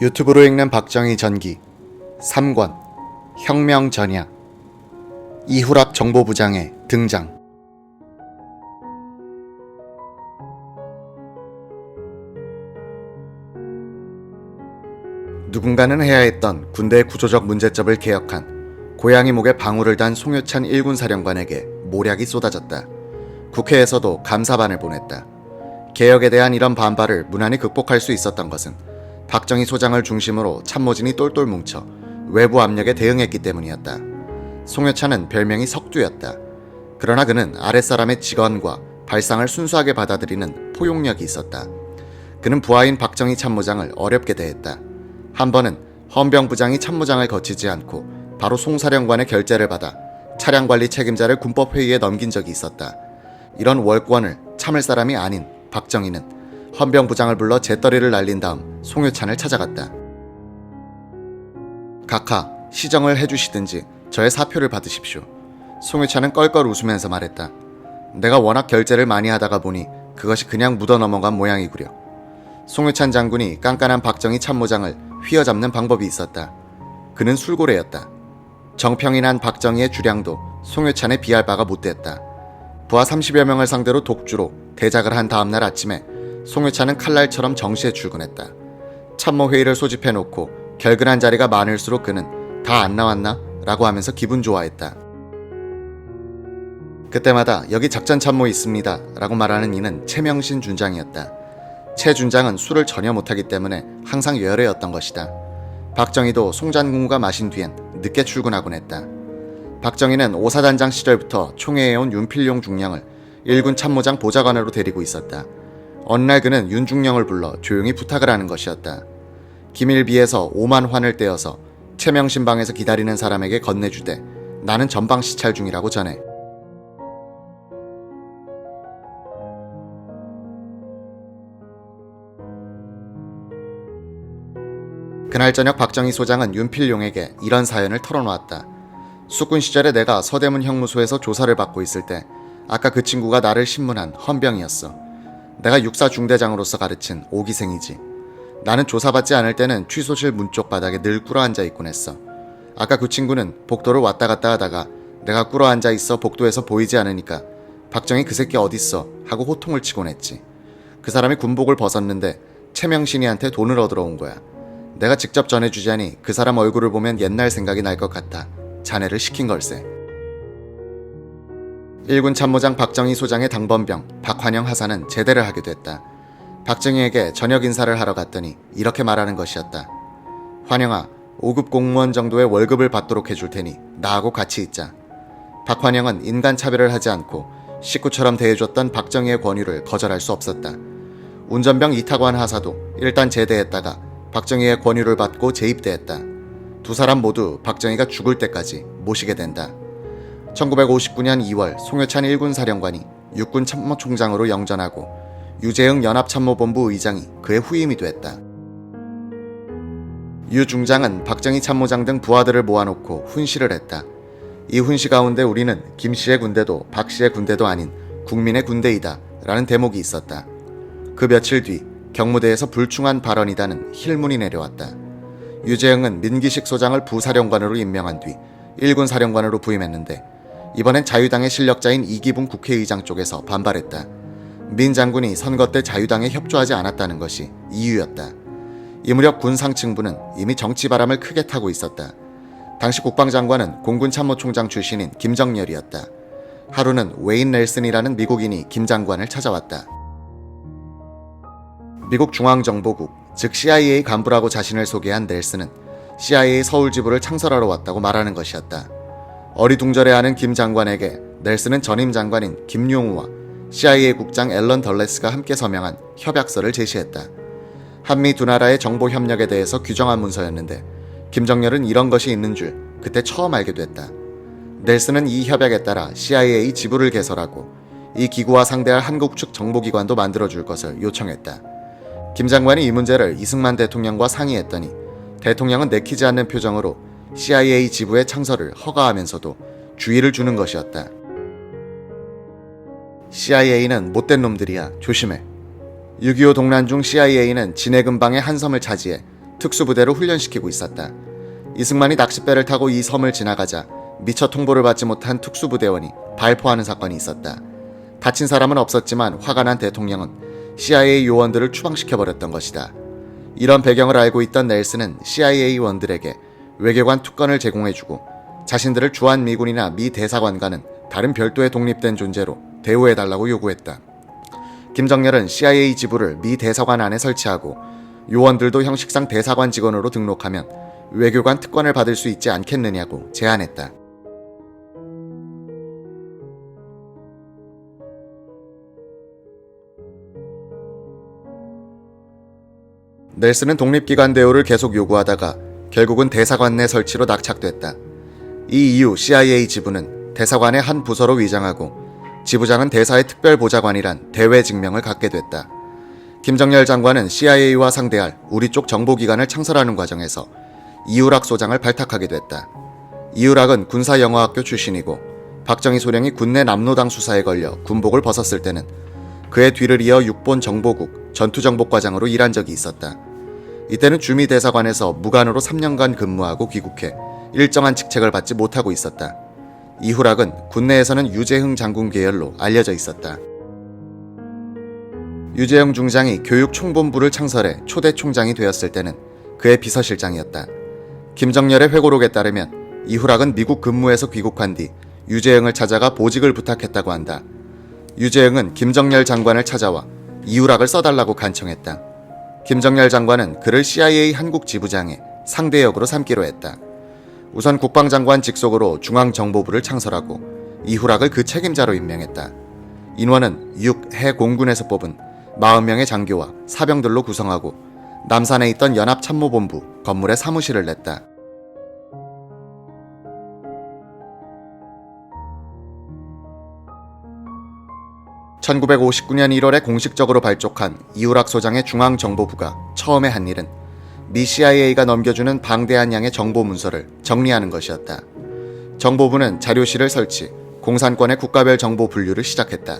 유튜브로 읽는 박정희 전기 3권 혁명 전야 이후락 정보부장의 등장. 누군가는 해야 했던 군대의 구조적 문제점을 개혁한 고양이 목에 방울을 단 송유찬 1군 사령관에게 모략이 쏟아졌다. 국회에서도 감사반을 보냈다. 개혁에 대한 이런 반발을 무난히 극복할 수 있었던 것은 박정희 소장을 중심으로 참모진이 똘똘 뭉쳐 외부 압력에 대응했기 때문이었다. 송유찬은 별명이 석두였다. 그러나 그는 아랫사람의 직언과 발상을 순수하게 받아들이는 포용력이 있었다. 그는 부하인 박정희 참모장을 어렵게 대했다. 한 번은 헌병부장이 참모장을 거치지 않고 바로 송 사령관의 결재를 받아 차량관리 책임자를 군법회의에 넘긴 적이 있었다. 이런 월권을 참을 사람이 아닌 박정희는 헌병부장을 불러 재떨이를 날린 다음 송유찬을 찾아갔다. 각하, 시정을 해주시든지 저의 사표를 받으십시오. 송유찬은 껄껄 웃으면서 말했다. 내가 워낙 결재를 많이 하다가 보니 그것이 그냥 묻어넘어간 모양이구려. 송유찬 장군이 깐깐한 박정희 참모장을 휘어잡는 방법이 있었다. 그는 술고래였다. 정평이 난 박정희의 주량도 송유찬에 비할 바가 못됐다. 부하 30여 명을 상대로 독주로 대작을 한 다음날 아침에 송유찬은 칼날처럼 정시에 출근했다. 참모회의를 소집해놓고 결근한 자리가 많을수록 그는 다 안 나왔나? 라고 하면서 기분 좋아했다. 그때마다 여기 작전 참모 있습니다 라고 말하는 이는 최명신 준장이었다. 최 준장은 술을 전혀 못하기 때문에 항상 열애였던 것이다. 박정희도 송장군과 마신 뒤엔 늦게 출근하곤 했다. 박정희는 오사단장 시절부터 총회해온 윤필용 중령을 1군 참모장 보좌관으로 데리고 있었다. 어느 날 그는 윤중령을 불러 조용히 부탁을 하는 것이었다. 기밀비에서 5만 환을 떼어서 최명신 방에서 기다리는 사람에게 건네주되 나는 전방 시찰 중이라고 전해. 그날 저녁 박정희 소장은 윤필용에게 이런 사연을 털어놓았다. 숙군 시절에 내가 서대문 형무소에서 조사를 받고 있을 때 아까 그 친구가 나를 신문한 헌병이었어. 내가 육사 중대장으로서 가르친 5기생이지. 나는 조사받지 않을 때는 취소실 문 쪽 바닥에 늘 꿇어앉아 있곤 했어. 아까 그 친구는 복도를 왔다 갔다 하다가 내가 꿇어앉아 있어 복도에서 보이지 않으니까 박정희 그 새끼 어딨어 하고 호통을 치곤 했지. 그 사람이 군복을 벗었는데 최명신이한테 돈을 얻으러 온 거야. 내가 직접 전해주자니 그 사람 얼굴을 보면 옛날 생각이 날 것 같아 자네를 시킨 걸세. 1군 참모장 박정희 소장의 당번병 박환영 하사는 제대를 하게 됐다. 박정희에게 저녁 인사를 하러 갔더니 이렇게 말하는 것이었다. 환영아, 5급 공무원 정도의 월급을 받도록 해줄 테니 나하고 같이 있자. 박환영은 인간차별을 하지 않고 식구처럼 대해줬던 박정희의 권유를 거절할 수 없었다. 운전병 이타관 하사도 일단 제대했다가 박정희의 권유를 받고 재입대했다. 두 사람 모두 박정희가 죽을 때까지 모시게 된다. 1959년 2월 송유찬 1군 사령관이 육군 참모총장으로 영전하고 유재흥 연합참모본부 의장이 그의 후임이 됐다. 유 중장은 박정희 참모장 등 부하들을 모아놓고 훈시를 했다. 이 훈시 가운데 우리는 김씨의 군대도 박씨의 군대도 아닌 국민의 군대이다 라는 대목이 있었다. 그 며칠 뒤 경무대에서 불충한 발언이다는 힐문이 내려왔다. 유재흥은 민기식 소장을 부사령관으로 임명한 뒤 1군 사령관으로 부임했는데 이번엔 자유당의 실력자인 이기붕 국회의장 쪽에서 반발했다. 민 장군이 선거 때 자유당에 협조하지 않았다는 것이 이유였다. 이 무렵 군 상층부는 이미 정치 바람을 크게 타고 있었다. 당시 국방장관은 공군 참모총장 출신인 김정렬이었다. 하루는 웨인 넬슨이라는 미국인이 김 장관을 찾아왔다. 미국 중앙정보국, 즉 CIA 간부라고 자신을 소개한 넬슨은 CIA 서울지부를 창설하러 왔다고 말하는 것이었다. 어리둥절해하는 김 장관에게 넬슨은 전임 장관인 김용우와 CIA 국장 앨런 덜레스가 함께 서명한 협약서를 제시했다. 한미 두 나라의 정보 협력에 대해서 규정한 문서였는데 김정렬은 이런 것이 있는 줄 그때 처음 알게 됐다. 넬슨은 이 협약에 따라 CIA 지부를 개설하고 이 기구와 상대할 한국 측 정보기관도 만들어줄 것을 요청했다. 김 장관이 이 문제를 이승만 대통령과 상의했더니 대통령은 내키지 않는 표정으로 CIA 지부의 창설을 허가하면서도 주의를 주는 것이었다. CIA는 못된 놈들이야. 조심해. 6.25 동란 중 CIA는 진해 근방의 한 섬을 차지해 특수부대로 훈련시키고 있었다. 이승만이 낚싯배를 타고 이 섬을 지나가자 미처 통보를 받지 못한 특수부대원이 발포하는 사건이 있었다. 다친 사람은 없었지만 화가 난 대통령은 CIA 요원들을 추방시켜버렸던 것이다. 이런 배경을 알고 있던 넬슨은 CIA 요원들에게 외교관 특권을 제공해주고 자신들을 주한미군이나 미 대사관과는 다른 별도의 독립된 존재로 대우해달라고 요구했다. 김정렬은 CIA 지부를 미 대사관 안에 설치하고 요원들도 형식상 대사관 직원으로 등록하면 외교관 특권을 받을 수 있지 않겠느냐고 제안했다. 넬슨은 독립기관 대우를 계속 요구하다가 결국은 대사관 내 설치로 낙착됐다. 이 이후 CIA 지부는 대사관의 한 부서로 위장하고 지부장은 대사의 특별보좌관이란 대외 직명을 갖게 됐다. 김정렬 장관은 CIA와 상대할 우리 쪽 정보기관을 창설하는 과정에서 이후락 소장을 발탁하게 됐다. 이후락은 군사영어학교 출신이고 박정희 소령이 군내 남로당 수사에 걸려 군복을 벗었을 때는 그의 뒤를 이어 육본 정보국 전투정보과장으로 일한 적이 있었다. 이때는 주미 대사관에서 무관으로 3년간 근무하고 귀국해 일정한 직책을 받지 못하고 있었다. 이후락은 군내에서는 유재흥 장군 계열로 알려져 있었다. 유재흥 중장이 교육총본부를 창설해 초대 총장이 되었을 때는 그의 비서실장이었다. 김정렬의 회고록에 따르면 이후락은 미국 근무에서 귀국한 뒤 유재흥을 찾아가 보직을 부탁했다고 한다. 유재흥은 김정렬 장관을 찾아와 이후락을 써달라고 간청했다. 김정렬 장관은 그를 CIA 한국 지부장의 상대역으로 삼기로 했다. 우선 국방장관 직속으로 중앙정보부를 창설하고 이후락을 그 책임자로 임명했다. 인원은 6 해공군에서 뽑은 40명의 장교와 사병들로 구성하고 남산에 있던 연합참모본부 건물에 사무실을 냈다. (1959년 1월에) 공식적으로 발족한 이후락 소장의 중앙정보부가 처음에 한 일은 미 CIA가 넘겨주는 방대한 양의 정보 문서를 정리하는 것이었다. 정보부는 자료실을 설치, 공산권의 국가별 정보 분류를 시작했다.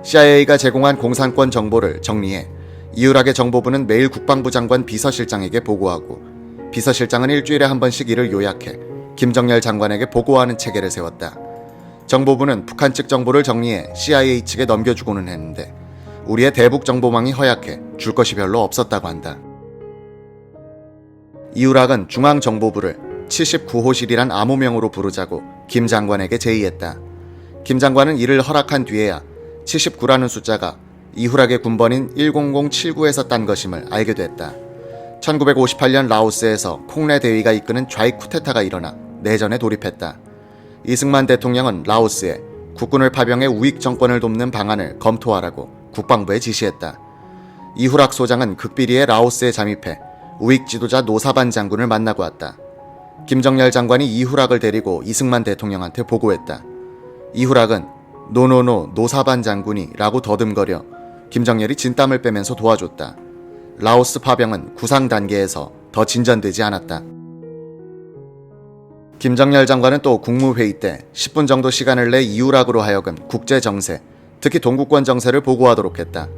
CIA가 제공한 공산권 정보를 정리해 이후락의 정보부는 매일 국방부 장관 비서실장에게 보고하고 비서실장은 일주일에 한 번씩 이를 요약해 김정렬 장관에게 보고하는 체계를 세웠다. 정보부는 북한 측 정보를 정리해 CIA 측에 넘겨주고는 했는데 우리의 대북 정보망이 허약해 줄 것이 별로 없었다고 한다. 이후락은 중앙정보부를 79호실이란 암호명으로 부르자고 김 장관에게 제의했다. 김 장관은 이를 허락한 뒤에야 79라는 숫자가 이후락의 군번인 10079에서 딴 것임을 알게 됐다. 1958년 라오스에서 콩레 대위가 이끄는 좌익 쿠데타가 일어나 내전에 돌입했다. 이승만 대통령은 라오스에 국군을 파병해 우익 정권을 돕는 방안을 검토하라고 국방부에 지시했다. 이후락 소장은 극비리에 라오스에 잠입해 우익 지도자 노사반 장군을 만나고 왔다. 김정렬 장관이 이후락을 데리고 이승만 대통령한테 보고했다. 이후락은 노노노 노사반 장군이 라고 더듬거려 김정렬이 진땀을 빼면서 도와줬다. 라오스 파병은 구상 단계에서 더 진전되지 않았다. 김정렬 장관은 또 국무회의 때 10분 정도 시간을 내 이후락으로 하여금 국제정세, 특히 동구권 정세를 보고하도록 했다.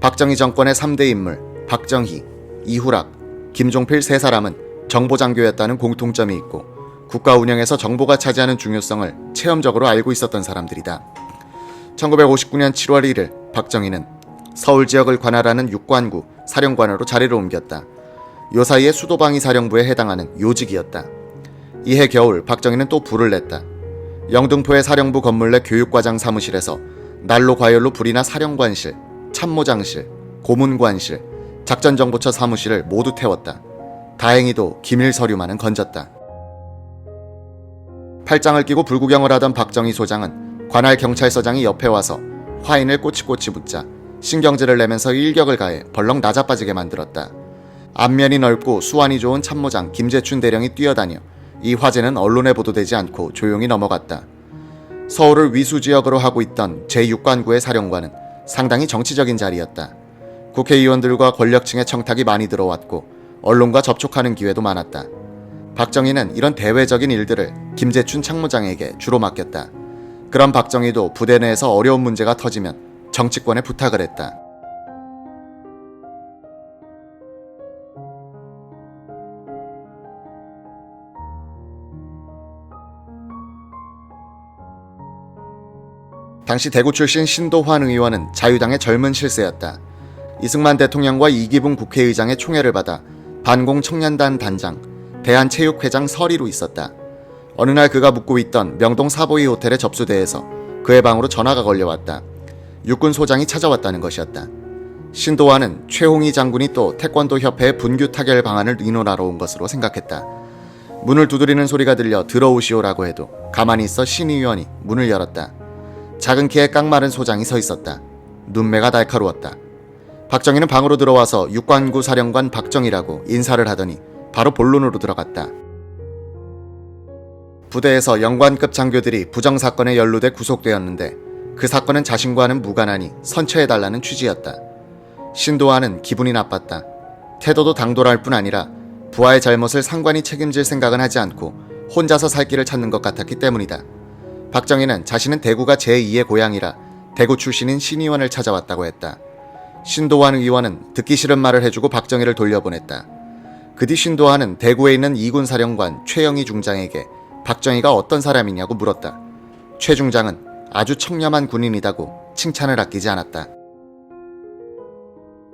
박정희 정권의 3대 인물 박정희, 이후락, 김종필 세 사람은 정보장교였다는 공통점이 있고 국가 운영에서 정보가 차지하는 중요성을 체험적으로 알고 있었던 사람들이다. 1959년 7월 1일 박정희는 서울 지역을 관할하는 육관구 사령관으로 자리를 옮겼다. 요 사이에 수도방위 사령부에 해당하는 요직이었다. 이해 겨울 박정희는 또 불을 냈다. 영등포의 사령부 건물 내 교육과장 사무실에서 난로 과열로 불이 나 사령관실, 참모장실, 고문관실, 작전정보처 사무실을 모두 태웠다. 다행히도 기밀 서류만은 건졌다. 팔짱을 끼고 불구경을 하던 박정희 소장은 관할 경찰서장이 옆에 와서 화인을 꼬치꼬치 묻자 신경질을 내면서 일격을 가해 벌렁 나자빠지게 만들었다. 안면이 넓고 수완이 좋은 참모장 김재춘 대령이 뛰어다녀 이 화재는 언론에 보도되지 않고 조용히 넘어갔다. 서울을 위수지역으로 하고 있던 제6관구의 사령관은 상당히 정치적인 자리였다. 국회의원들과 권력층의 청탁이 많이 들어왔고 언론과 접촉하는 기회도 많았다. 박정희는 이런 대외적인 일들을 김재춘 참모장에게 주로 맡겼다. 그런 박정희도 부대 내에서 어려운 문제가 터지면 정치권에 부탁을 했다. 당시 대구 출신 신도환 의원은 자유당의 젊은 실세였다. 이승만 대통령과 이기붕 국회의장의 총애를 받아 반공 청년단 단장, 대한체육회장 서리로 있었다. 어느 날 그가 묵고 있던 명동 사보이 호텔의 접수대에서 그의 방으로 전화가 걸려왔다. 육군 소장이 찾아왔다는 것이었다. 신도환은 최홍희 장군이 또 태권도 협회의 분규 타결 방안을 의논하러 온 것으로 생각했다. 문을 두드리는 소리가 들려 들어오시오라고 해도 가만히 있어 신 의원이 문을 열었다. 작은 키에 깡마른 소장이 서 있었다. 눈매가 날카로웠다. 박정희는 방으로 들어와서 육관구 사령관 박정희라고 인사를 하더니 바로 본론으로 들어갔다. 부대에서 영관급 장교들이 부정사건에 연루돼 구속되었는데 그 사건은 자신과는 무관하니 선처해달라는 취지였다. 신도환은 기분이 나빴다. 태도도 당돌할 뿐 아니라 부하의 잘못을 상관이 책임질 생각은 하지 않고 혼자서 살 길을 찾는 것 같았기 때문이다. 박정희는 자신은 대구가 제2의 고향이라 대구 출신인 신 의원을 찾아왔다고 했다. 신도환 의원은 듣기 싫은 말을 해주고 박정희를 돌려보냈다. 그 뒤 신도환은 대구에 있는 2군 사령관 최영희 중장에게 박정희가 어떤 사람이냐고 물었다. 최 중장은 아주 청렴한 군인이다고 칭찬을 아끼지 않았다.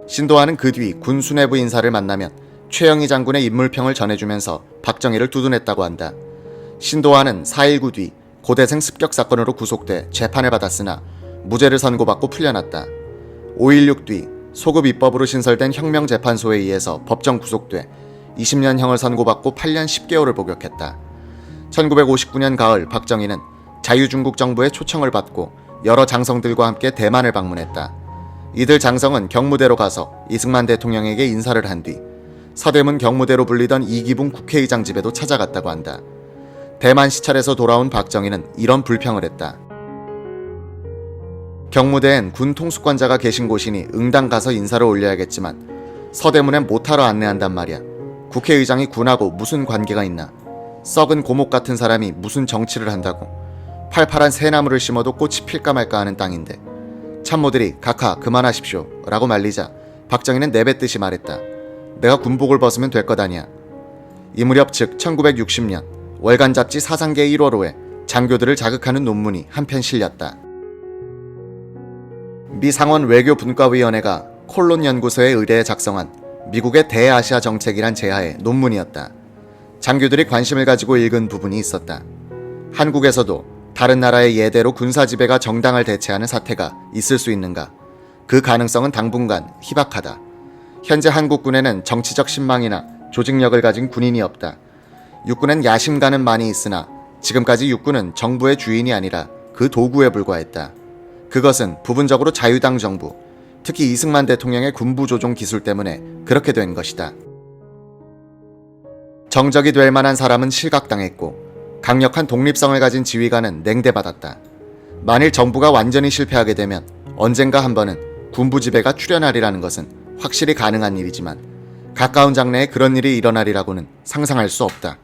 신도환은 그 뒤 군 수뇌부 인사를 만나면 최영희 장군의 인물평을 전해주면서 박정희를 두둔했다고 한다. 신도환은 4.19 뒤 고대생 습격 사건으로 구속돼 재판을 받았으나 무죄를 선고받고 풀려났다. 5.16 뒤 소급 입법으로 신설된 혁명재판소에 의해서 법정 구속돼 20년형을 선고받고 8년 10개월을 복역했다. 1959년 가을 박정희는 자유중국 정부의 초청을 받고 여러 장성들과 함께 대만을 방문했다. 이들 장성은 경무대로 가서 이승만 대통령에게 인사를 한 뒤 서대문 경무대로 불리던 이기붕 국회의장 집에도 찾아갔다고 한다. 대만 시찰에서 돌아온 박정희는 이런 불평을 했다. 경무대엔 군 통수권자가 계신 곳이니 응당 가서 인사를 올려야겠지만 서대문엔 못하러 안내한단 말이야. 국회의장이 군하고 무슨 관계가 있나. 썩은 고목 같은 사람이 무슨 정치를 한다고. 팔팔한 새나무를 심어도 꽃이 필까 말까 하는 땅인데. 참모들이 각하 그만하십시오 라고 말리자 박정희는 내뱉듯이 말했다. 내가 군복을 벗으면 될 것 아니야. 이 무렵 즉 1960년 월간 잡지 사상계 1월호에 장교들을 자극하는 논문이 한편 실렸다. 미 상원 외교분과위원회가 콜론 연구소의 의뢰에 작성한 미국의 대아시아 정책이란 제하의 논문이었다. 장교들이 관심을 가지고 읽은 부분이 있었다. 한국에서도 다른 나라의 예대로 군사지배가 정당을 대체하는 사태가 있을 수 있는가? 그 가능성은 당분간 희박하다. 현재 한국군에는 정치적 신망이나 조직력을 가진 군인이 없다. 육군엔 야심가는 많이 있으나 지금까지 육군은 정부의 주인이 아니라 그 도구에 불과했다. 그것은 부분적으로 자유당 정부, 특히 이승만 대통령의 군부 조종 기술 때문에 그렇게 된 것이다. 정적이 될 만한 사람은 실각당했고 강력한 독립성을 가진 지휘관은 냉대받았다. 만일 정부가 완전히 실패하게 되면 언젠가 한 번은 군부 지배가 출현하리라는 것은 확실히 가능한 일이지만 가까운 장래에 그런 일이 일어나리라고는 상상할 수 없다.